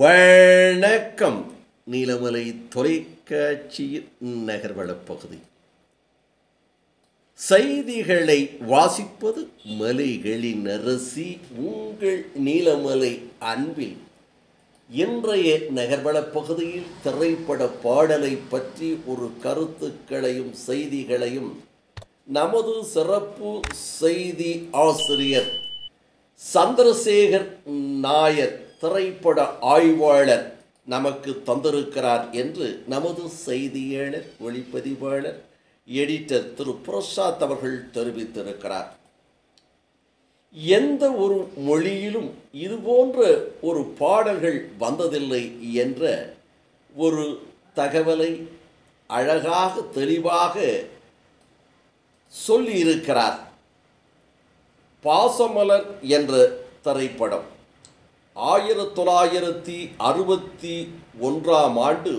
வணக்கம். நீலமலை தொலைக்காட்சியின் நகர்வளப் பகுதி. செய்திகளை வாசிப்பது மலைகளின் அரசி உங்கள் நீலமலை அன்பில். இன்றைய நகர்வளப் பகுதியில் திரைப்பட பாடலை பற்றி ஒரு கருத்துக்களையும் செய்திகளையும் நமது சிறப்பு செய்தி ஆசிரியர் சந்திரசேகர் நாயர் திரைப்பட ஆய்வாளர் நமக்கு தந்திருக்கிறார் என்று நமது செய்தியாளர் ஒளிப்பதிவாளர் எடிட்டர் திரு பிரசாத் அவர்கள் தெரிவித்திருக்கிறார். எந்த ஒரு மொழியிலும் இதுபோன்ற ஒரு பாடல்கள் வந்ததில்லை என்ற ஒரு தகவலை அழகாக தெளிவாக சொல்லியிருக்கிறார். பாசமலர் என்ற திரைப்படம் 1961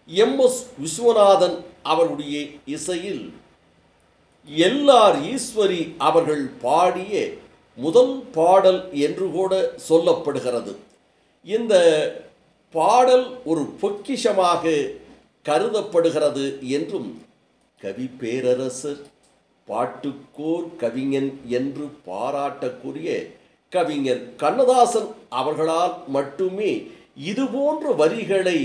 எம்.எஸ். விஸ்வநாதன் அவருடைய இசையில் எல்.ஆர். ஈஸ்வரி அவர்கள் பாடிய முதல் பாடல் என்று கூட சொல்லப்படுகிறது. இந்த பாடல் ஒரு பொக்கிஷமாக கருதப்படுகிறது என்றும் கவி பேரரசர் பாட்டுக்கோர் கவிஞன் என்று பாராட்டக்கூடிய கவிஞர் கண்ணதாசன் அவர்களால் மட்டுமே இதுபோன்ற வரிகளை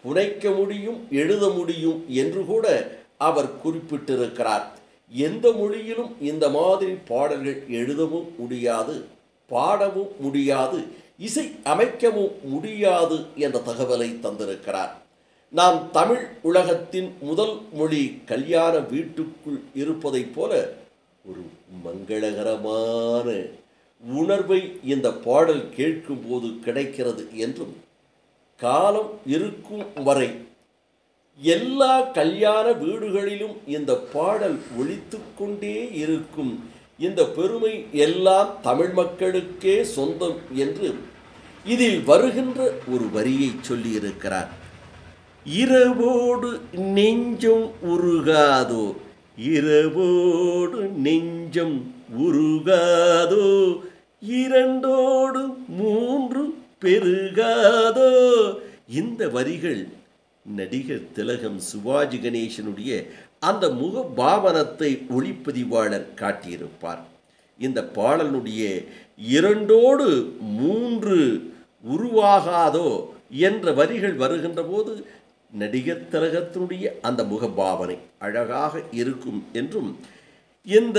புனைக்க முடியும், எழுத முடியும் என்று கூட அவர் குறிப்பிட்டிருக்கிறார். எந்த மொழியிலும் இந்த மாதிரி பாடல்கள் எழுதவும் முடியாது, பாடவும் முடியாது, இசை அமைக்கவும் முடியாது என்ற தகவலை தந்திருக்கிறார். நாம் தமிழ் உலகத்தின் முதல் மொழி கல்யாண வீட்டுக்குள் இருப்பதைப் போல ஒரு மங்களகரமான உணர்வை இந்த பாடல் கேட்கும்போது கிடைக்கிறது என்றும், காலம் இருக்கும் வரை எல்லா கல்யாண வீடுகளிலும் இந்த பாடல் ஒலித்து கொண்டே இருக்கும், இந்த பெருமை எல்லாம் தமிழ் மக்களுக்கே சொந்தம் என்று இதில் வருகின்ற ஒரு வரியை சொல்லியிருக்கிறார். இரவோடு நெஞ்சம் உருகாதோ, இரவோடு நெஞ்சம் உருகாதோ, இரண்டோடு மூன்று பெருகாதோ. இந்த வரிகள் நடிகர் திலகம் சிவாஜி கணேசனுடைய அந்த முக பாவனத்தை ஒளிப்பதிவாளர் காட்டியிருப்பார். இந்த பாடலுடைய இரண்டோடு மூன்று உருவாகாதோ என்ற வரிகள் வருகின்ற போது நடிகர் திலகத்தினுடைய அந்த முகபாவனை அழகாக இருக்கும் என்றும், இந்த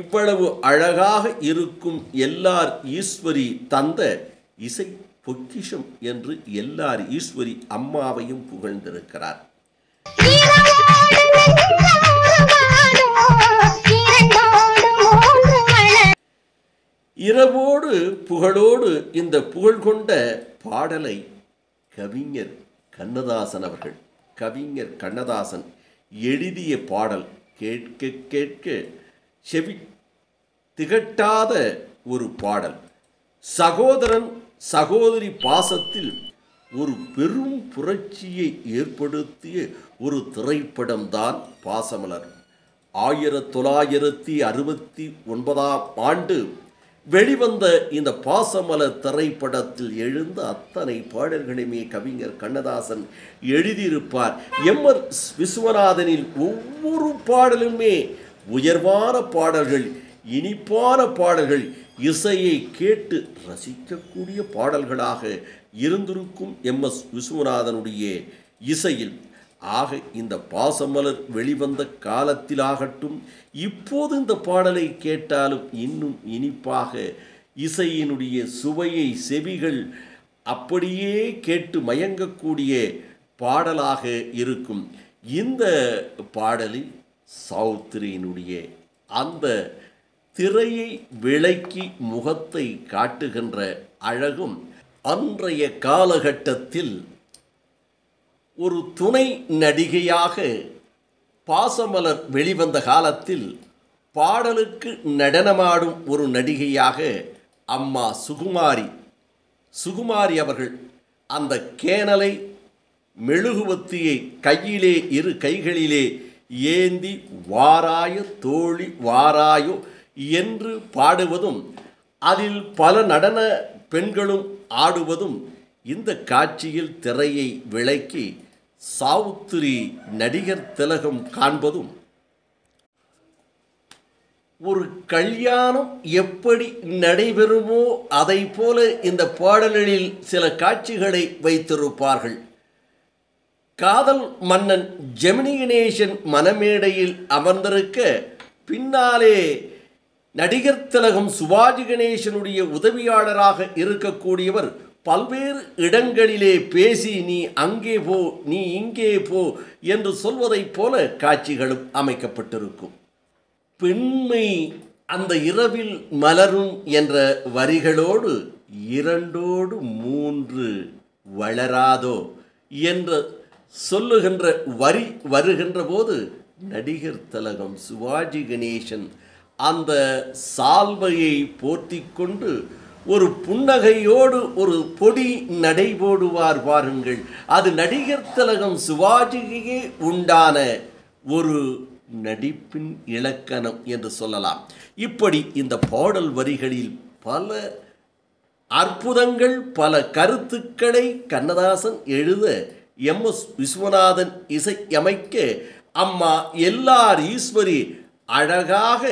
இவ்வளவு அழகாக இருக்கும் எல்.ஆர். ஈஸ்வரி தந்த இசை பொக்கிஷம் என்று எல்.ஆர். ஈஸ்வரி அம்மாவையும் புகழ்ந்திருக்கிறார். இரவோடு புகழோடு இந்த புகழ் கொண்ட பாடலை கவிஞர் கண்ணதாசன் எழுதிய பாடல். கேட்க கேட்க செவி திகட்டாத ஒரு பாடல். சகோதரன் சகோதரி பாசத்தில் ஒரு பெரும் புரட்சியை ஏற்படுத்திய ஒரு திரைப்படம்தான் பாசமலர். 1969 வெளிவந்த இந்த பாசமலர் திரைப்படத்தில் எழுந்த அத்தனை பாடல்களையுமே கவிஞர் கண்ணதாசன் எழுதியிருப்பார். எம்.எஸ். விஸ்வநாதனில் ஒவ்வொரு பாடலுமே உயர்வான பாடல்கள், இனிப்பான பாடல்கள், இசையை கேட்டு ரசிக்கக்கூடிய பாடல்களாக இருந்திருக்கும் எம்.எஸ். விஸ்வநாதனுடைய இசையில். ஆக இந்த பாசமலர் வெளிவந்த காலத்திலாகட்டும், இப்போது இந்த பாடலை கேட்டாலும் இன்னும் இனிப்பாக இசையினுடைய சுவையை செவிகள் அப்படியே கேட்டு மயங்கக்கூடிய பாடலாக இருக்கும். இந்த பாடலில் சௌத்ரியினுடைய அந்த திரையை விளக்கி முகத்தை காட்டுகின்ற அழகும், அன்றைய காலகட்டத்தில் ஒரு துணை நடிகையாக பாசமலர் வெளிவந்த காலத்தில் பாடலுக்கு நடனமாடும் ஒரு நடிகையாக அம்மா சுகுமாரி அவர்கள் அந்த கேனலை மெழுகுவத்தியை கையிலே இரு கைகளிலே ஏந்தி வாராய தோழி வாராயோ என்று பாடுவதும் அதில் பல நடன பெண்களும் ஆடுவதும் இந்த காட்சியில் திரையை விலக்கி சாவுத்திரி நடிகர் திலகம் காண்பதும் ஒரு கல்யாணம் எப்படி நடைபெறுமோ அதை போல இந்த பாடல்களில் சில காட்சிகளை வைத்திருப்பார்கள். காதல் மன்னன் ஜெமினி கணேசன் மணமேடையில் அமர்ந்திருக்க பின்னாலே நடிகர் திலகம் சிவாஜி கணேசனுடைய உதவியாளராக இருக்கக்கூடியவர் பல்வேறு இடங்களிலே பேசி நீ அங்கே போ, நீ இங்கே போ என்று சொல்வதைப் போல காட்சிகளும் அமைக்கப்பட்டிருக்கும். பெண்மை அந்த இரவில் மலரும் என்ற வரிகளோடு 2 3 வளராதோ என்று சொல்லுகின்ற வரி வருகின்ற போது நடிகர் திலகம் சிவாஜி கணேசன் அந்த சால்வையை போர்த்தி கொண்டு ஒரு புன்னகையோடு ஒரு பொடி நடைபோடுவார் பாருங்கள். அது நடிகர் திலகம் சிவாஜியே உண்டான ஒரு நடிப்பின் இலக்கணம் என்று சொல்லலாம். இப்படி இந்த பாடல் வரிகளில் பல அற்புதங்கள், பல கருத்துக்களை கண்ணதாசன் எழுத எம்.எஸ். விஸ்வநாதன் இசையமைக்க அம்மா எல்ஆர் ஈஸ்வரி அழகாக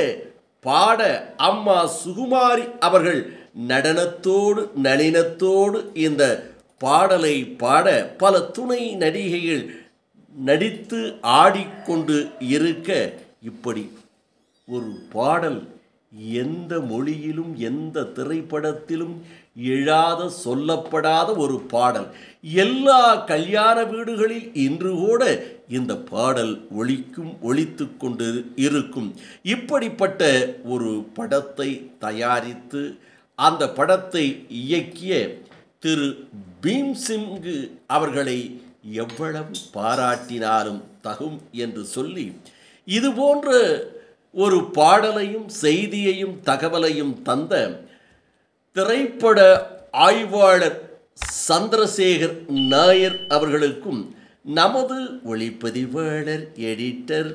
பாட அம்மா சுகுமாரி அவர்கள் நடனத்தோடு நளினத்தோடு இந்த பாடலை பாட பல துணை நடிகைகள் நடித்து ஆடிக்கொண்டு இருக்க இப்படி ஒரு பாடல் எந்த மொழியிலும் எந்த திரைப்படத்திலும் எழாத சொல்லப்படாத ஒரு பாடல். எல்லா கல்யாண வீடுகளில் இன்று கூட இந்த பாடல் ஒலித்து கொண்டு இருக்கும். இப்படிப்பட்ட ஒரு படத்தை தயாரித்து அந்த படத்தை இயக்கிய திரு பீம்சிங் அவர்களை எவ்வளவு பாராட்டினாலும் தகும் என்று சொல்லி இதுபோன்ற ஒரு பாடலையும் செய்தியையும் தகவலையும் தந்த திரைப்பட ஆய்வாளர் சந்திரசேகர் நாயர் அவர்களுக்கும் நமது ஒளிப்பதிவாளர், எடிட்டர்,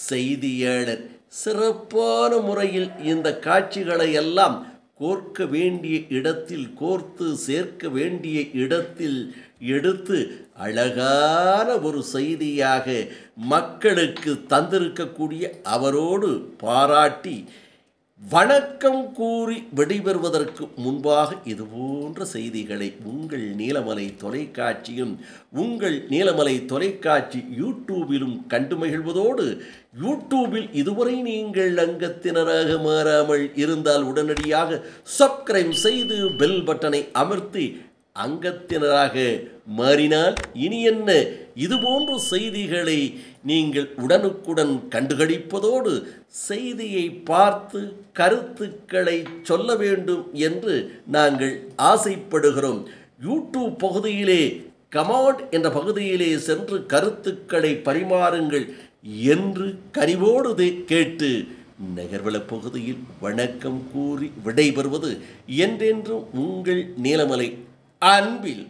செய்தியாளர் சிறப்பான முறையில் இந்த காட்சிகளை எல்லாம் கோர்க்க வேண்டிய இடத்தில் கோர்த்து சேர்க்க வேண்டிய இடத்தில் எடுத்து அழகான ஒரு செய்தியாக மக்களுக்கு தந்திருக்கக்கூடிய அவரோடு பாராட்டி வணக்கம் கூறி விடைபெறுவதற்கு முன்பாக இதுபோன்ற செய்திகளை உங்கள் நீலமலை தொலைக்காட்சியும் உங்கள் நீலமலை தொலைக்காட்சி யூடியூபிலும் கண்டு மகிழ்வதோடு யூடியூபில் இதுவரை நீங்கள் அங்கத்தினராக மாறாமல் இருந்தால் உடனடியாக சப்ஸ்கிரைப் செய்து பெல் பட்டனை அமர்த்தி அங்கத்தினராக மாறினால் இனி என்ன இதுபோன்ற செய்திகளை நீங்கள் உடனுக்குடன் கண்டுகளிப்பதோடு செய்தியை பார்த்து கருத்துக்களை சொல்ல வேண்டும் என்று நாங்கள் ஆசைப்படுகிறோம். யூடியூப் பகுதியிலே கமெண்ட் என்ற பகுதியிலே சென்று கருத்துக்களை பரிமாறுங்கள் என்று கனிவோடு கேட்டு நகர்வள பகுதியில் வணக்கம் கூறி விடைபெறுவது என்றென்றும் உங்கள் நீலமலை அன்பில்.